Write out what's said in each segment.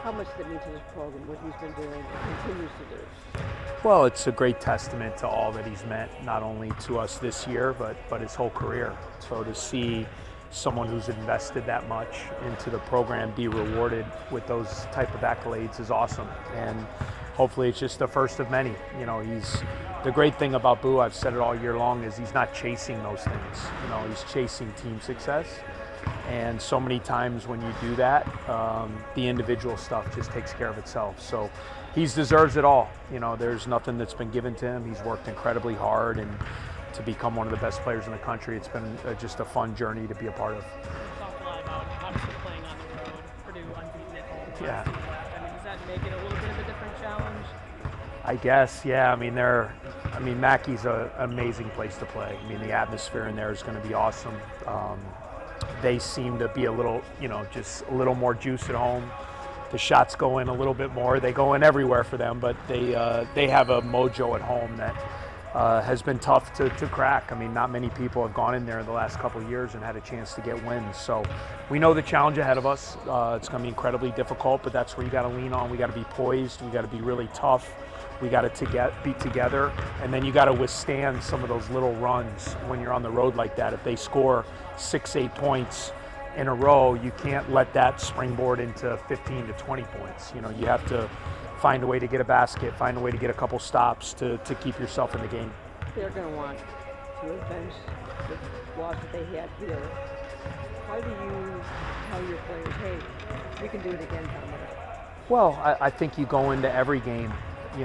How much does it mean to this program, what he's been doing and continues to do? Well, it's a great testament to all that he's meant, not only to us this year, but his whole career. So to see someone who's invested that much into the program be rewarded with those type of accolades is awesome. And hopefully it's just the first of many. You know, the great thing about Boo, I've said it all year long, is he's not chasing those things. You know, he's chasing team success. And so many times when you do that, the individual stuff just takes care of itself. So he deserves it all. You know, there's nothing that's been given to him. He's worked incredibly hard, and to become one of the best players in the country, it's been just a fun journey to be a part of. We talked a lot about obviously playing on the road, Purdue unbeaten at home. Yeah. I mean, does that make it a little bit of a different challenge? I guess, yeah. I mean, Mackey's an amazing place to play. I mean, the atmosphere in there is going to be awesome. They seem to be a little, just a little more juice at home. The shots go in a little bit more. They go in everywhere for them, but they have a mojo at home that has been tough to crack. I mean, not many people have gone in there in the last couple of years and had a chance to get wins. So we know the challenge ahead of us. It's going to be incredibly difficult, but that's where you got to lean on. We got to be poised. We got to be really tough. We got to be together, and then you got to withstand some of those little runs when you're on the road like that. If they score 6-8 points in a row, you can't let that springboard into 15 to 20 points. You know, you have to find a way to get a basket, find a way to get a couple stops to keep yourself in the game. They're going to want to avenge the loss that they had here. How do you tell your players, hey, we can do it again down there? Well, I think you go into every game,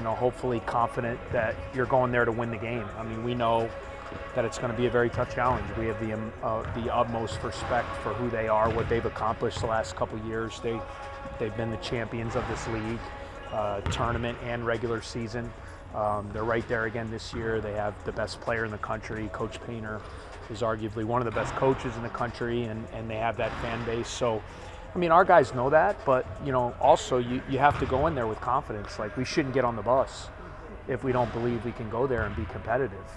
hopefully confident that you're going there to win the game. I mean, we know that it's going to be a very tough challenge. We have the utmost respect for who they are, what they've accomplished the last couple of years. They've been the champions of this league, tournament and regular season. They're right there again this year. They have the best player in the country. Coach Painter is arguably one of the best coaches in the country, and they have that fan base. So, I mean, our guys know that, but, also you have to go in there with confidence. Like, we shouldn't get on the bus if we don't believe we can go there and be competitive.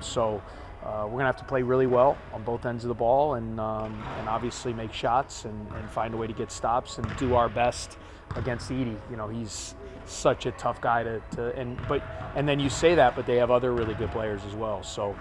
So we're going to have to play really well on both ends of the ball, and obviously make shots and find a way to get stops and do our best against Edey. He's such a tough guy and then you say that, but they have other really good players as well. So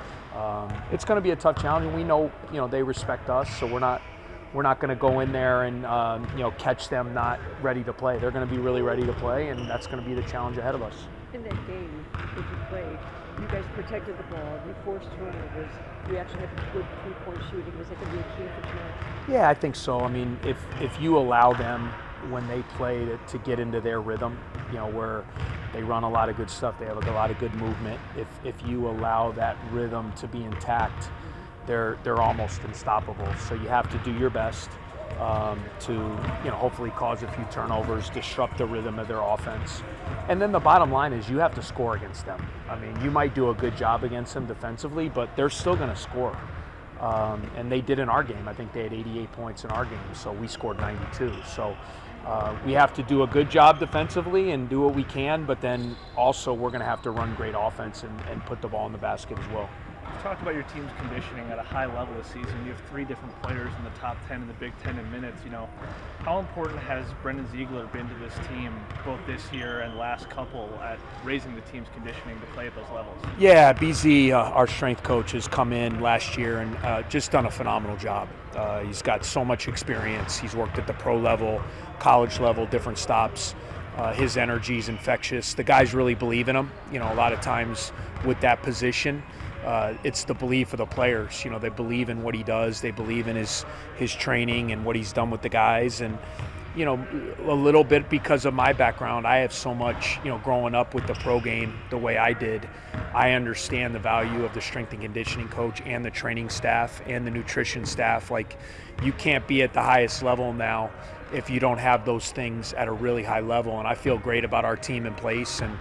it's going to be a tough challenge, and we know, they respect us, so we're not going to go in there and catch them not ready to play. They're going to be really ready to play, and that's going to be the challenge ahead of us. In that game that you played, you guys protected the ball, you forced turnovers, you actually had good three-point shooting. Was that going to be a key for tonight? Yeah, I think so. I mean, if you allow them when they play to get into their rhythm, where they run a lot of good stuff, they have a lot of good movement. If you allow that rhythm to be intact, they're almost unstoppable. So you have to do your best to hopefully cause a few turnovers, disrupt the rhythm of their offense. And then the bottom line is you have to score against them. I mean, you might do a good job against them defensively, but they're still going to score. And they did in our game. I think they had 88 points in our game, so we scored 92. So we have to do a good job defensively and do what we can, but then also we're going to have to run great offense and put the ball in the basket as well. You talked about your team's conditioning at a high level this season. You have 3 different players in the top 10 in the Big Ten in minutes. How important has Brendan Ziegler been to this team, both this year and last couple, at raising the team's conditioning to play at those levels? Yeah, BZ, our strength coach, has come in last year and just done a phenomenal job. He's got so much experience. He's worked at the pro level, college level, different stops. His energy is infectious. The guys really believe in him. A lot of times with that position, it's the belief of the players. They believe in what he does. They believe in his training and what he's done with the guys. And, a little bit because of my background, I have so much, growing up with the pro game the way I did, I understand the value of the strength and conditioning coach and the training staff and the nutrition staff. Like, you can't be at the highest level now if you don't have those things at a really high level. And I feel great about our team in place, and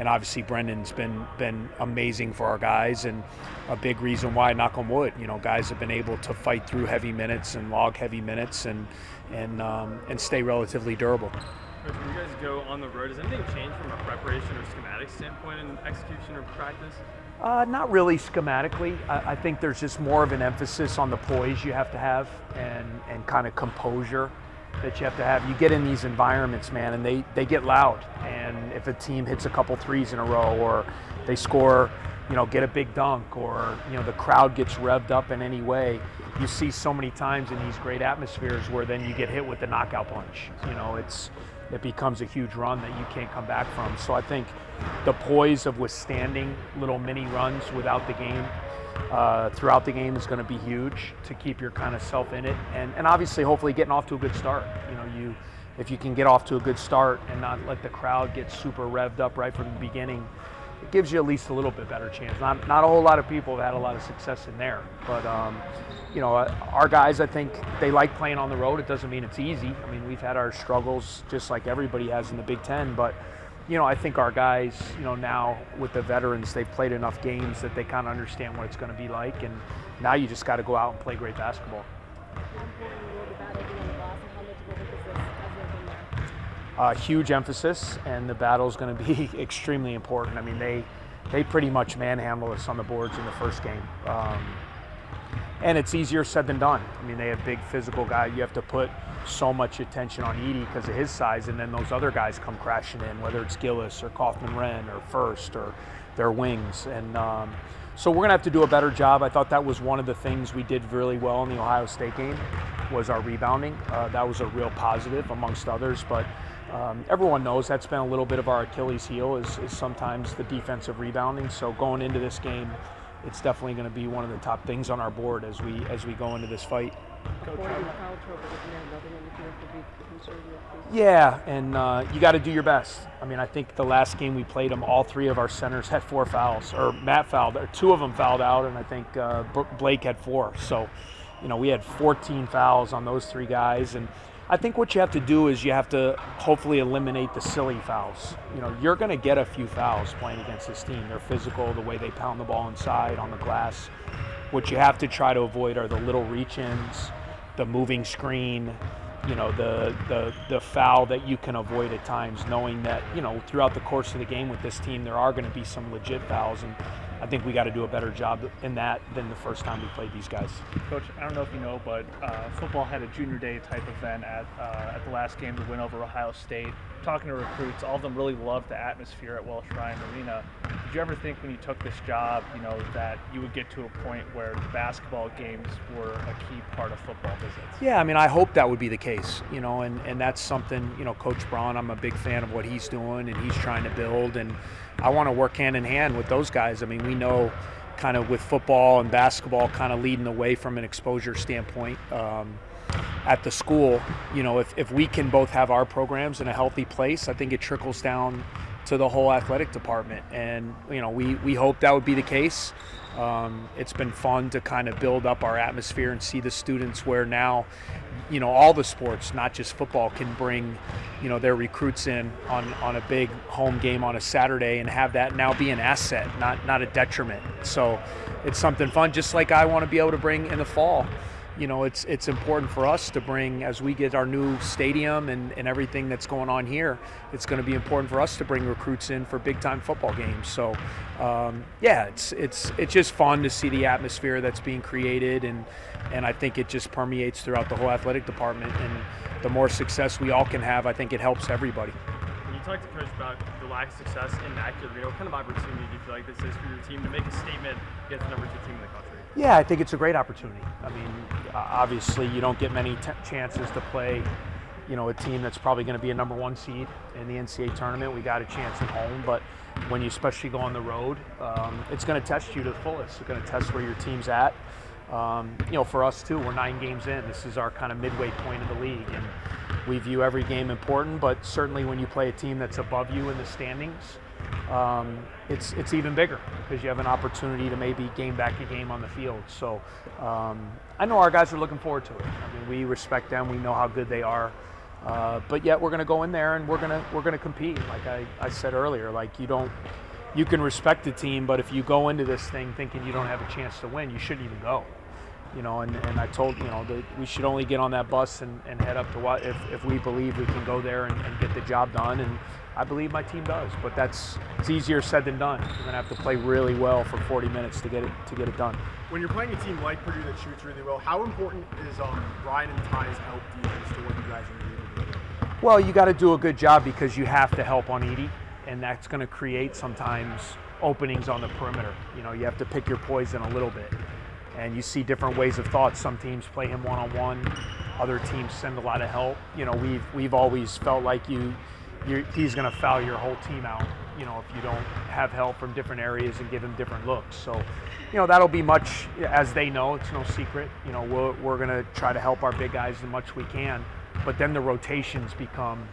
obviously Brendan's been amazing for our guys, and a big reason why, knock on wood, guys have been able to fight through heavy minutes and log heavy minutes and stay relatively durable. When you guys go on the road, does anything change from a preparation or schematic standpoint in execution or practice? Not really schematically. I think there's just more of an emphasis on the poise you have to have and kind of composure that you have to have. You get in these environments, man, and they get loud. And if a team hits a couple threes in a row, or they score, get a big dunk, or, the crowd gets revved up in any way, you see so many times in these great atmospheres where then you get hit with the knockout punch. It becomes a huge run that you can't come back from. So I think the poise of withstanding little mini runs without the game, throughout the game, is going to be huge to keep your kind of self in it, and obviously hopefully getting off to a good start. If you can get off to a good start and not let the crowd get super revved up right from the beginning, it gives you at least a little bit better chance. Not a whole lot of people have had a lot of success in there, but our guys, I think they like playing on the road. It doesn't mean it's easy. I mean, we've had our struggles just like everybody has in the Big Ten, but I think our guys, now with the veterans, they've played enough games that they kind of understand what it's going to be like, and now you just got to go out and play great basketball. Huge emphasis, and the battle is going to be extremely important. I mean, they pretty much manhandle us on the boards in the first game. And it's easier said than done. I mean, they have big physical guys. You have to put so much attention on Edey because of his size, and then those other guys come crashing in, whether it's Gillis or Kaufman-Wren or First or their wings. And so we're going to have to do a better job. I thought that was one of the things we did really well in the Ohio State game, was our rebounding. That was a real positive amongst others, but everyone knows that's been a little bit of our Achilles heel is sometimes the defensive rebounding. So going into this game, it's definitely going to be one of the top things on our board as we go into this fight. Yeah, and you got to do your best. I mean, I think the last game we played them, all three of our centers had 4 fouls, or Matt fouled, or 2 of them fouled out, and I think Blake had 4. So, we had 14 fouls on those 3 guys, and I think what you have to do is you have to hopefully eliminate the silly fouls. You're going to get a few fouls playing against this team. They're physical, the way they pound the ball inside on the glass. What you have to try to avoid are the little reach-ins, the moving screen, the foul that you can avoid at times, knowing that, throughout the course of the game with this team, there are going to be some legit fouls, and I think we got to do a better job in that than the first time we played these guys. Coach, I don't know if you know, but football had a junior day type event at the last game to win over Ohio State. Talking to recruits, all of them really loved the atmosphere at Welsh Ryan Arena. Did you ever think when you took this job, that you would get to a point where the basketball games were a key part of football visits? Yeah, I mean, I hope that would be the case, and that's something, Coach Braun, I'm a big fan of what he's doing and he's trying to build, and I want to work hand in hand with those guys. I mean, we know kind of with football and basketball kind of leading the way from an exposure standpoint at the school. If we can both have our programs in a healthy place, I think it trickles down to the whole athletic department, and we hope that would be the case. It's been fun to kind of build up our atmosphere and see the students where now, all the sports, not just football, can bring, their recruits in on a big home game on a Saturday and have that now be an asset, not a detriment. So it's something fun, just like I want to be able to bring in the fall. It's important for us to bring, as we get our new stadium and everything that's going on here, it's going to be important for us to bring recruits in for big-time football games. So, it's just fun to see the atmosphere that's being created, and I think it just permeates throughout the whole athletic department. And the more success we all can have, I think it helps everybody. When you talk to Coach about the lack of success in Mackey Arena, what kind of opportunity do you feel like this is for your team to make a statement against the number 2 team in the country? Yeah, I think it's a great opportunity. I mean, obviously you don't get many chances to play, a team that's probably going to be a number 1 seed in the NCAA tournament. We got a chance at home, but when you especially go on the road, it's going to test you to the fullest. It's going to test where your team's at. For us too, we're 9 games in. This is our kind of midway point of the league, and we view every game important, but certainly when you play a team that's above you in the standings, it's even bigger because you have an opportunity to maybe gain back a game on the field. So I know our guys are looking forward to it. I mean, we respect them. We know how good they are. But yet we're going to go in there and we're going to compete. Like I said earlier, like you can respect the team, but if you go into this thing thinking you don't have a chance to win, you shouldn't even go. And I told, that we should only get on that bus and head up to what if we believe we can go there and get the job done. And I believe my team does, but it's easier said than done. You're gonna have to play really well for 40 minutes to get it done. When you're playing a team like Purdue that shoots really well, how important is Brian and Ty's help defense to what you guys are able to do? Well, you got to do a good job because you have to help on Edie, and that's going to create sometimes openings on the perimeter. You have to pick your poison a little bit, and you see different ways of thought. Some teams play him one-on-one, other teams send a lot of help. We've always felt like he's going to foul your whole team out, if you don't have help from different areas and give him different looks. So, that'll be much, as they know, it's no secret. We're going to try to help our big guys as much we can. But then the rotations become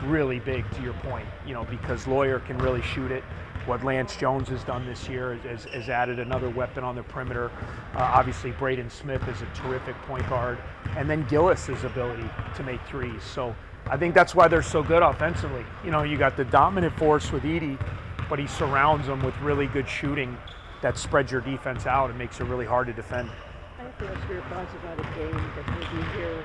really big, to your point, because Lawyer can really shoot it. What Lance Jones has done this year is added another weapon on the perimeter. Obviously, Braden Smith is a terrific point guard. And then Gillis's ability to make threes. So I think that's why they're so good offensively. You got the dominant force with Edie, but he surrounds them with really good shooting that spreads your defense out and makes it really hard to defend. I have to ask your thoughts about a game that will be here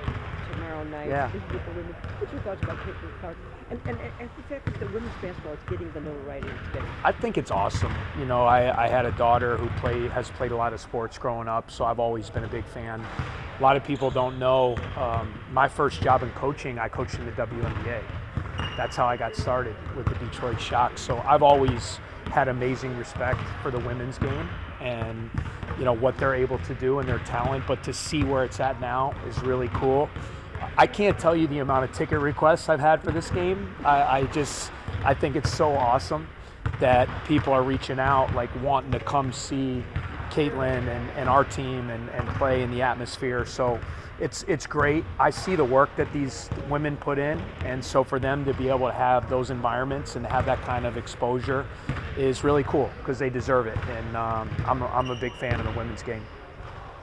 tomorrow night. Yeah. With the women. What's your thoughts about taking part? And the fact that the women's basketball is getting the notoriety it's getting. I think it's awesome. I had a daughter who has played a lot of sports growing up, so I've always been a big fan. A lot of people don't know, my first job in coaching, I coached in the WNBA. That's how I got started with the Detroit Shock. So I've always had amazing respect for the women's game and what they're able to do and their talent, but to see where it's at now is really cool. I can't tell you the amount of ticket requests I've had for this game. I think it's so awesome that people are reaching out, like wanting to come see Caitlin and our team and play in the atmosphere. So it's great. I see the work that these women put in, and so for them to be able to have those environments and have that kind of exposure is really cool because they deserve it. And I'm a big fan of the women's game.